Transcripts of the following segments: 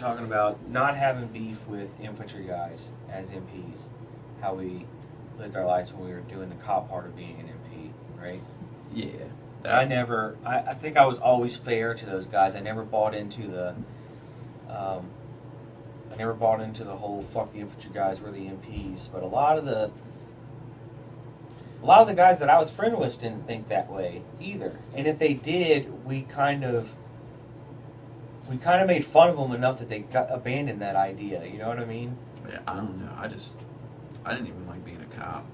talking about not having beef with infantry guys as MPs, how we lived our lives when we were doing the cop part of being an MP, right? Yeah. I think I was always fair to those guys. I never bought into the whole fuck the infantry guys, we're the MPs. But a lot of the guys that I was friend with didn't think that way either. And if they did, we kind of made fun of them enough that they abandoned that idea. You know what I mean? Yeah, I don't know. I didn't even like being a cop.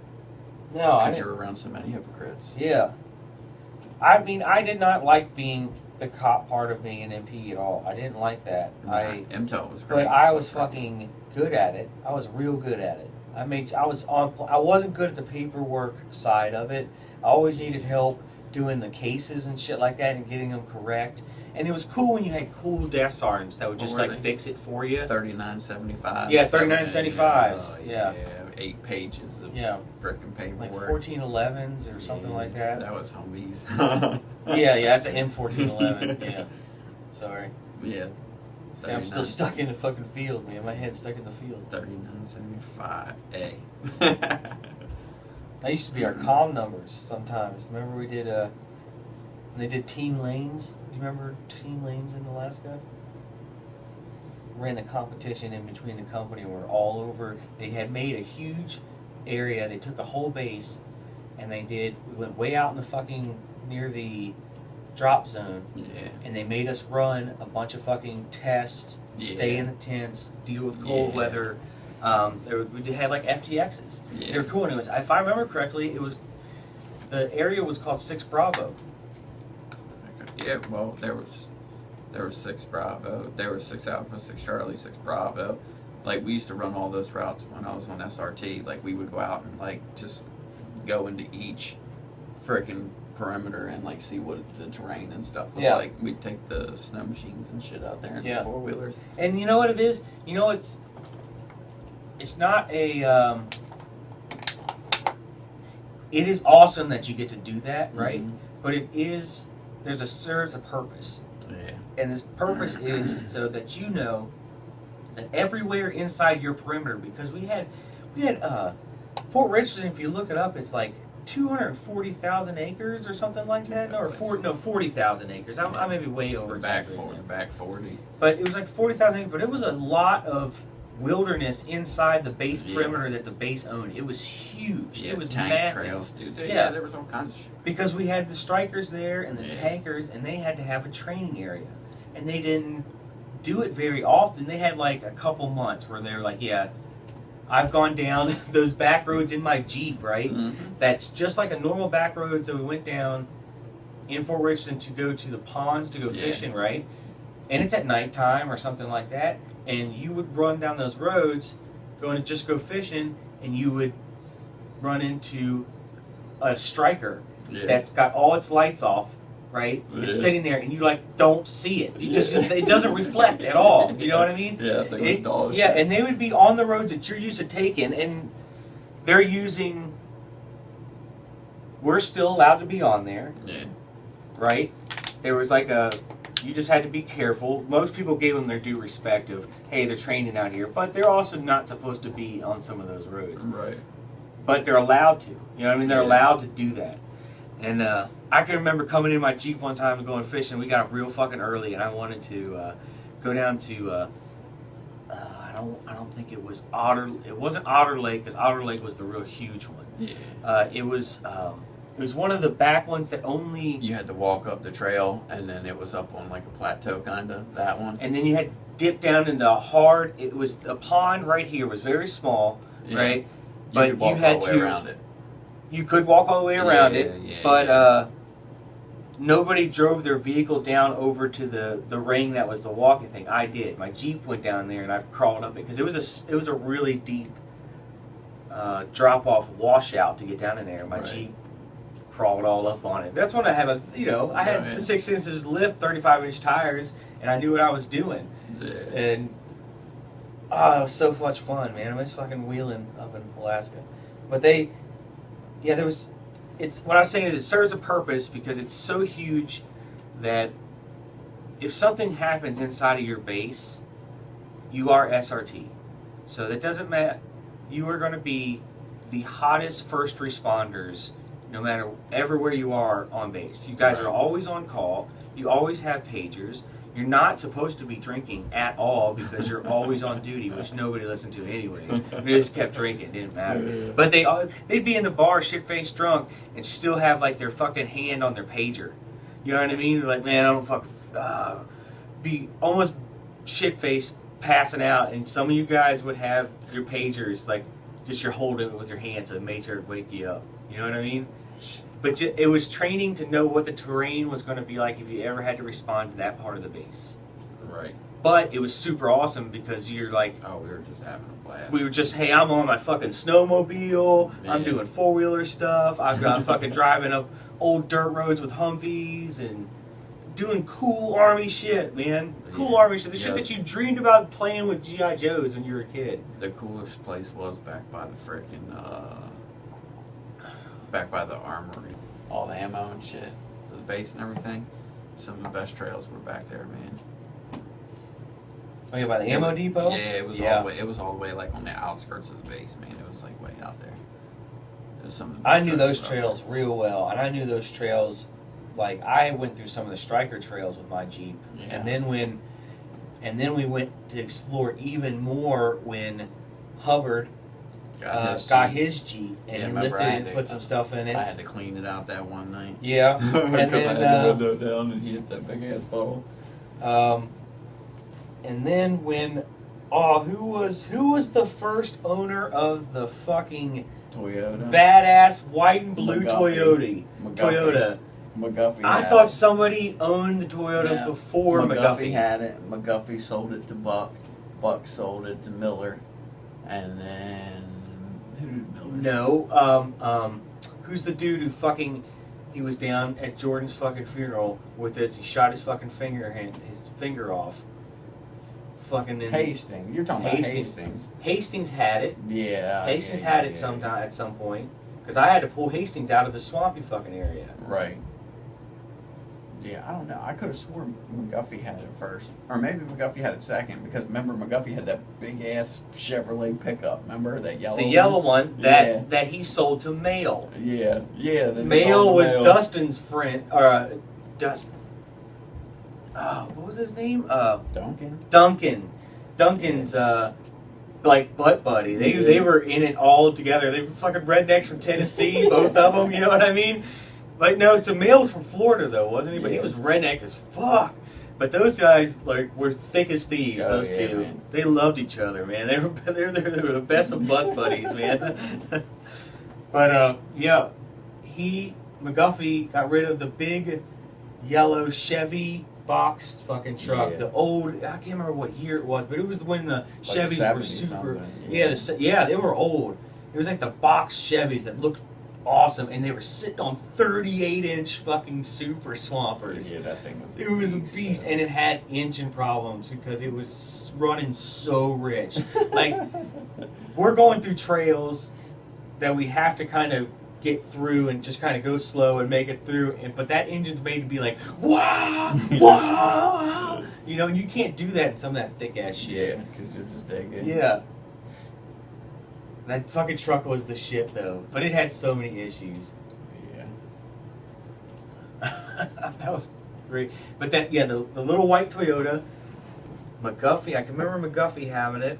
No, because you're around so many hypocrites. Yeah. I mean, I did not like being the cop part of being an MP at all. I didn't like that. MTEL was great. But I was fucking good at it. I was real good at it. I wasn't good at the paperwork side of it. I always needed help doing the cases and shit like that and getting them correct. And it was cool when you had cool desk sergeants that would just like fix it for you. 3975. Yeah, 3975s. Yeah. 8 pages of frickin' paperwork. Like 1411s or something like that. That was homies. yeah, that's an M1411. Yeah. Sorry. Yeah. See, I'm still stuck in the fucking field, man. My head's stuck in the field. 3975A. That used to be our comm numbers sometimes. Remember we did they did team lanes? Do you remember team lanes in Alaska? Ran the competition in between the company. We're all over. They had made a huge area. They took the whole base and we went way out in the fucking near the drop zone. Yeah. And they made us run a bunch of fucking tests, stay in the tents, deal with cold weather. We had like FTXs. Yeah. They were cool. And it was, if I remember correctly, the area was called 6 Bravo. Yeah, well, there was 6 Bravo, there was 6 Alpha, 6 Charlie, 6 Bravo. Like, we used to run all those routes when I was on SRT. Like, we would go out and, like, just go into each frickin' perimeter and, like, see what the terrain and stuff was like. We'd take the snow machines and shit out there and the 4-wheelers. And you know what it is? You know, it's not a... it is awesome that you get to do that, right? Mm-hmm. But serves a purpose. Yeah. And this purpose is so that you know that everywhere inside your perimeter, because we had Fort Richardson, if you look it up, it's like 240,000 acres or something like that. No, 40,000 acres. I may be way over. The back 40. But it was like 40,000 acres. But it was a lot of wilderness inside the base perimeter that the base owned. It was huge. Yeah, it was tank massive. Trails, dude. Yeah, there was all kinds of shit. Because we had the strikers there and the tankers, and they had to have a training area. And they didn't do it very often. They had like a couple months where they're like, I've gone down those back roads in my Jeep, right? Mm-hmm. That's just like a normal back road. So we went down in Fort Richardson to go to the ponds to go fishing, right? And it's at nighttime or something like that. And you would run down those roads, going to just go fishing, and you would run into a striker that's got all its lights off, right? It's sitting there, and you like don't see it because it doesn't reflect at all. You know what I mean? Yeah, I think it's dogs. Yeah, and they would be on the roads that you're used to taking, and they're using. We're still allowed to be on there, right? There was like you just had to be careful. Most people gave them their due respect of, hey, they're training out here, but they're also not supposed to be on some of those roads. Right. But they're allowed to. You know what I mean? They're allowed to do that. And I can remember coming in my Jeep one time and going fishing. We got up real fucking early, and I wanted to go down to, I don't think it was Otter. It wasn't Otter Lake, because Otter Lake was the real huge one. Yeah. It was one of the back ones that only... You had to walk up the trail, and then it was up on like a plateau, kind of, that one. And then you had to dip down into it was a pond right here. It was very small, right? But you had to... around it. You could walk all the way around it, but nobody drove their vehicle down over to the ring that was the walking thing. I did. My Jeep went down there, and I've crawled up it, because it was a really deep drop-off washout to get down in there. My Jeep crawled all up on it. That's when I had I had the 6 inches lift, 35-inch tires, and I knew what I was doing. Yeah. And it was so much fun, man. I miss fucking wheeling up in Alaska. But what I was saying is it serves a purpose, because it's so huge that if something happens inside of your base, you are SRT. So that doesn't matter. You are going to be the hottest first responders no matter everywhere you are on base. You guys are always on call. You always have pagers. You're not supposed to be drinking at all because you're always on duty, which nobody listened to anyways. We just kept drinking, didn't matter. But they'd be in the bar shit-faced drunk and still have like their fucking hand on their pager. You know what I mean? They're like, man, I don't fucking be almost shit-faced passing out, and some of you guys would have your pagers like just you're holding it with your hands so it made sure to wake you up. You know what I mean? But it was training to know what the terrain was going to be like if you ever had to respond to that part of the base. Right. But it was super awesome because you're like, oh, we were just having a blast. We were just, hey, I'm on my fucking snowmobile. Man. I'm doing four-wheeler stuff. I'm fucking driving up old dirt roads with Humvees and doing cool Army shit, man. Cool Army shit. The shit that you dreamed about playing with G.I. Joes when you were a kid. The coolest place was back by the frickin', back by the armory. All the ammo and shit for the base and everything. Some of the best trails were back there, man. Oh yeah, by the ammo depot? Yeah, it was all the way. It was all the way like on the outskirts of the base, man. It was like way out there. It was some of the I knew those trails real well, and I knew those trails. Like I went through some of the striker trails with my Jeep, and then we went to explore even more when Hubbard got his Jeep and he lifted and put some stuff in it. I had to clean it out that one night. Yeah, and then I had the window down and he hit that big ass puddle. And then when, who was the first owner of the fucking Toyota, badass white and blue Toyota? McGuffey. I thought somebody owned the Toyota before McGuffey had it. McGuffey sold it to Buck. Buck sold it to Miller, and then who did Miller? No, who's the dude who fucking? He was down at Jordan's fucking funeral with this. He shot his fucking finger off. Fucking Hastings. You're talking about Hastings. Hastings had it. Yeah. Hastings had it sometime at some point. Because I had to pull Hastings out of the swampy fucking area. Right. Yeah, I don't know. I could have sworn McGuffey had it first. Or maybe McGuffey had it second. Because remember, McGuffey had that big-ass Chevrolet pickup. Remember? That yellow one? The yellow one that he sold to Mail. Yeah. Yeah. Mail was Dustin's friend. Dustin. What was his name? Duncan. Duncan's like butt buddy. They were in it all together. They were fucking rednecks from Tennessee, both of them. You know what I mean? Like no, so Mail was from Florida though, wasn't he? But he was redneck as fuck. But those guys like were thick as thieves. Those two, man. They loved each other, man. They were the best of butt buddies, man. But McGuffey got rid of the big yellow Chevy boxed fucking truck. The old, I can't remember what year it was, but it was when the Chevys were super. They were old. It was like the box Chevys that looked awesome, and they were sitting on 38-inch fucking super swampers. Yeah, that thing was. It was a beast, and it had engine problems because it was running so rich. Like we're going through trails that we have to kind of get through and just kind of go slow and make it through, but that engine's made to be like wow, wow, you know, and you can't do that in some of that thick ass shit. Yeah, because you're just digging. Yeah, that fucking truck was the shit though, but it had so many issues. Yeah, that was great. But that the little white Toyota, McGuffey, I can remember McGuffey having it.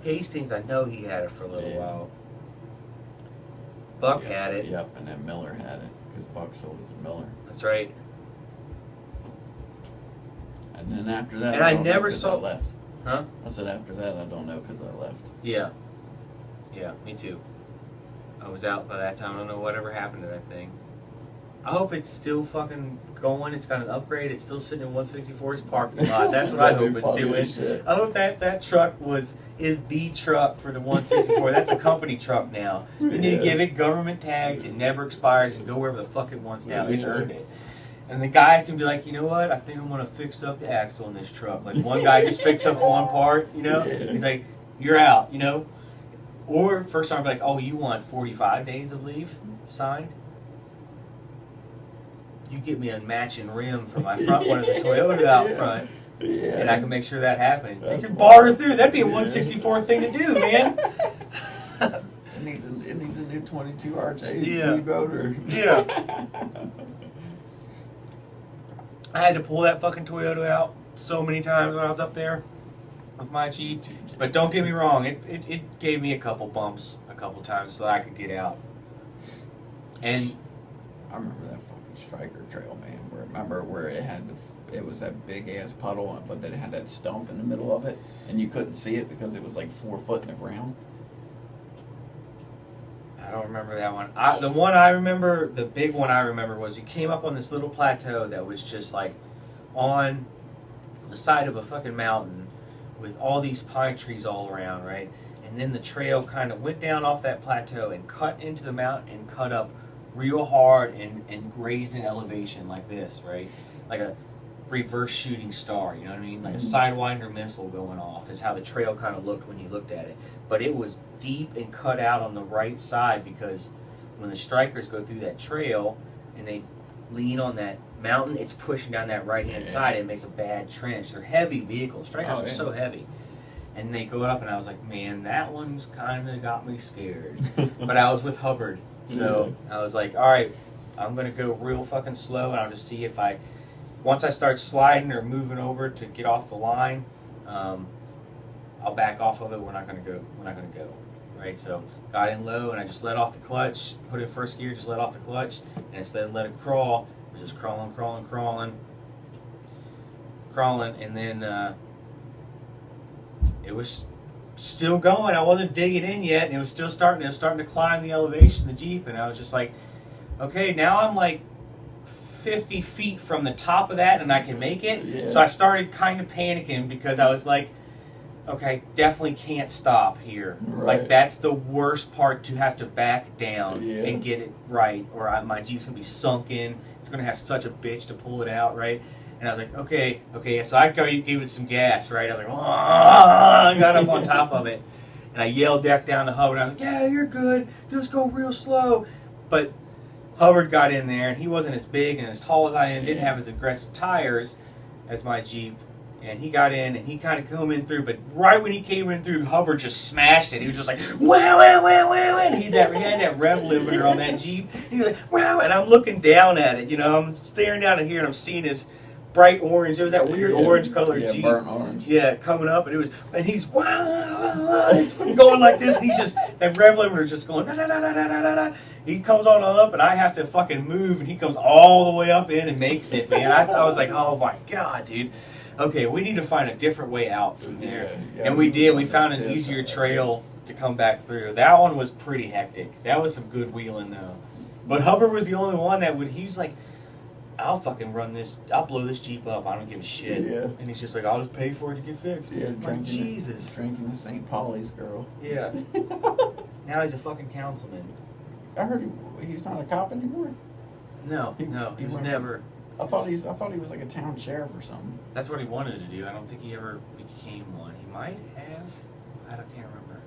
Hastings, I know he had it for a little while. Buck had it. Yep, and then Miller had it because Buck sold it to Miller. That's right. And then after that, and I never saw. I left. Huh? I said after that, I don't know because I left. Yeah. Yeah, me too. I was out by that time. I don't know whatever happened to that thing. I hope it's still fucking going. It's got an upgrade. It's still sitting in 164's parking lot. That's what I hope it's doing. I hope that truck is the truck for the 164. That's a company truck now. You need to give it government tags. It never expires. You go wherever the fuck it wants now. It's earned it. And the guys can be like, you know what? I think I'm going to fix up the axle in this truck. Like one guy just fixed up one part, you know? He's like, you're out, you know? Or first time, be like, oh, you want 45 days of leave signed? You get me a matching rim for my front one of the Toyota out front. Yeah. And I can make sure that happens. They That's can wild. barter through. That'd be a 164 thing to do, man. It needs a new 22 RJ Yeah. motor. Yeah. I had to pull that fucking Toyota out so many times when I was up there with my Jeep. But don't get me wrong, it gave me a couple bumps a couple times so that I could get out. And I remember that fucking striker trail, man. Remember where it was that big ass puddle, but then it had that stump in the middle of it, and you couldn't see it because it was like 4 foot in the ground. I don't remember that one. The one I remember, the big one I remember was you came up on this little plateau that was just like on the side of a fucking mountain with all these pine trees all around, right? And then the trail kind of went down off that plateau and cut into the mountain and cut up real hard and grazed an elevation like this, right? Like a reverse shooting star, you know what I mean? Like a Sidewinder missile going off is how the trail kind of looked when you looked at it. But it was deep and cut out on the right side because when the strikers go through that trail and they lean on that mountain, it's pushing down that right-hand side and it makes a bad trench. They're heavy vehicles. Strikers are so heavy. And they go up and I was like, man, that one's kind of got me scared. But I was with Hubbard. So I was like, all right, I'm going to go real fucking slow and I'll just see if once I start sliding or moving over to get off the line, I'll back off of it. We're not going to go. Right? So got in low and I just let off the clutch, put it in first gear, just let off the clutch, and instead of let it crawl, I was just crawling, and then it was still going. I wasn't digging in yet, and it was still starting. It was starting to climb the elevation of the Jeep, and I was just like, okay, now I'm like 50 feet from the top of that, and I can make it. Yeah. So I started kind of panicking because I was like, okay, definitely can't stop here. Right. Like, that's the worst part, to have to back down and get it right, or my Jeep's going to be sunken. It's going to have such a bitch to pull it out, right? And I was like, okay, so I gave it some gas, right? I was like, I got up on top of it. And I yelled back down to Hubbard. I was like, yeah, you're good. Just go real slow. But Hubbard got in there, and he wasn't as big and as tall as I am, didn't have as aggressive tires as my Jeep. And he got in, and he kind of came in through, but right when he came in through, Hubbard just smashed it. He was just like, wow, wow, wow, wow, and he had that rev limiter on that Jeep. He was like, wow, and I'm looking down at it, you know, I'm staring down at here, and I'm seeing his bright orange. It was that weird orange colored Jeep. Burnt orange. Yeah, coming up, and he's wow, he's going like this, and he's just, that rev limiter's just going, da, da, da, da, da, da, da. He comes on up, and I have to fucking move, and he comes all the way up in and makes it, man. I was like, oh my God, dude. Okay, we need to find a different way out from there. And we did. We found an easier trail to come back through. That one was pretty hectic. That was some good wheeling, though. But Hubbard was the only one that he was like, I'll fucking run this, I'll blow this Jeep up, I don't give a shit. Yeah. And he's just like, I'll just pay for it to get fixed. Yeah, like, Jesus. Drinking the St. Pauli's girl. Yeah. Now he's a fucking councilman. I heard he's not a cop anymore. No, he was never. I thought he was like a town sheriff or something. That's what he wanted to do. I don't think he ever became one. He might have. I can't remember.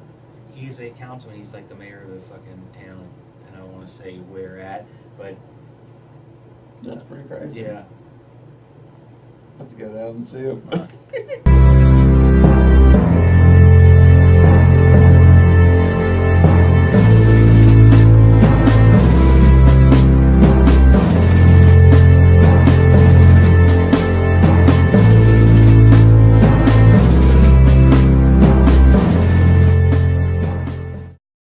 He is a councilman. He's like the mayor of the fucking town. And I don't want to say where at, but... That's pretty crazy. Yeah. Have to go down and see him.